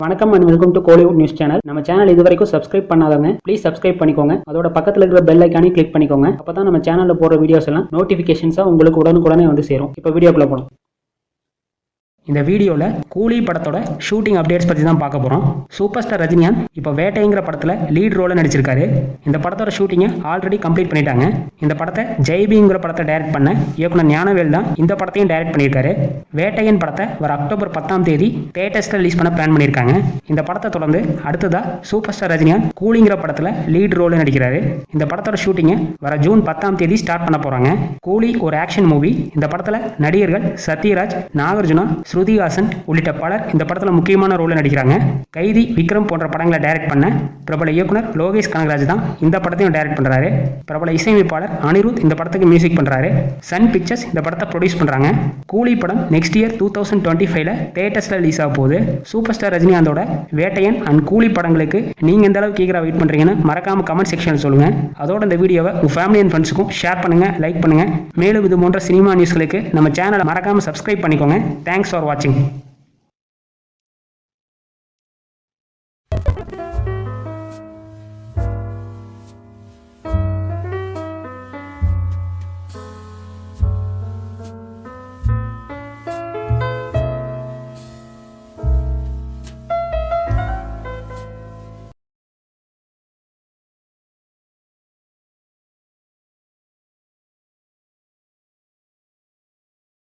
வணக்கம் and welcome to Kollywood news channel. நம்ம channel இது வரைக்கும் சப்ஸ்கிரைப் பண்ணாதவங்க ப்ளீஸ் சப்ஸ்கிரைப் பண்ணிக்கோங்க. அதோட பக்கத்தில் இருக்கிற பெல் ஐக்கானே கிளிக் பண்ணிக்கோங்க. அப்பதான் நம்ம சேனல்ல போடுற வீடியோஸ் எல்லாம் நோட்டிபிகேஷன்ஸா உங்களுக்கு உடனுக்குடனே வந்து சேரும். இப்போ வீடியோக்குள்ள போகலாம். இந்த வீடியோவில் கூலி படத்தோட ஷூட்டிங் அப்டேட்ஸ் பற்றி தான் பார்க்க போகிறோம். சூப்பர் ஸ்டார் ரஜினிகாந்த் இப்போ வேட்டைங்கிற படத்தில் லீட் ரோலில் நடிச்சிருக்காரு. இந்த படத்தோட ஷூட்டிங்கை ஆல்ரெடி கம்ப்ளீட் பண்ணிட்டாங்க. இந்த படத்தை ஜெய்பிங்கிற படத்தை டைரக்ட் பண்ண இயக்குனர் ஞானவேல் தான் இந்த படத்தையும் டைரக்ட் பண்ணியிருக்காரு. வேட்டையன் படத்தை வர அக்டோபர் 10 தியேட்டர்ஸில் ரிலீஸ் பண்ண பிளான் பண்ணியிருக்காங்க. இந்த படத்தை தொடர்ந்து அடுத்ததாக சூப்பர் ஸ்டார் ரஜினிகாந்த் கூலிங்கிற படத்தில் லீட் ரோலில் நடிக்கிறாரு. இந்த படத்தோட ஷூட்டிங்கை வர ஜூன் 10 ஸ்டார்ட் பண்ண போகிறாங்க. கூலி ஒரு ஆக்ஷன் மூவி. இந்த படத்தில் நடிகர்கள் சத்யராஜ், நாகார்ஜுனா, ஸ்ருதிஹாசன் உள்ளிட்ட பலர் இந்த படத்தில் முக்கியமான ரோலில் நடிக்கிறாங்க. கைதி, விக்ரம் போன்ற படங்களை டைரக்ட் பண்ண பிரபல இயக்குனர் லோகேஷ் கனகராஜ் தான் இந்த படத்தையும் டைரக்ட் பண்றாரு. பிரபல இசையமைப்பாளர் அனிருத் இந்த படத்துக்கு மியூசிக் பண்றாரு. சன் பிக்சர்ஸ் இந்த படத்தை ப்ரொடியூஸ் பண்றாங்க. கூலி படம் நெக்ஸ்ட் இயர் 2025 தியேட்டர்ஸ்ல ரிலீஸ் ஆக போகுது. சூப்பர் ஸ்டார் ரஜினிகாந்தோட வேட்டையன் அண்ட் கூலி படங்களுக்கு நீங்க எந்த அளவுக்கு ஈகரா வெயிட் பண்றீங்கன்னு மறக்காம கமெண்ட் செக்ஷன்ல சொல்லுங்க. அதோட இந்த வீடியோவை உங்க ஃபேமிலி அண்ட் ஃப்ரெண்ட்ஸுக்கும் ஷேர் பண்ணுங்க, லைக் பண்ணுங்க. மேலும் இது போன்ற சினிமா நியூஸ்களுக்கு நம்ம சேனலை மறக்காம சப்ஸ்கிரைப் பண்ணிக்கோங்க. தேங்க்ஸ் ஃபார் வாட்சிங்.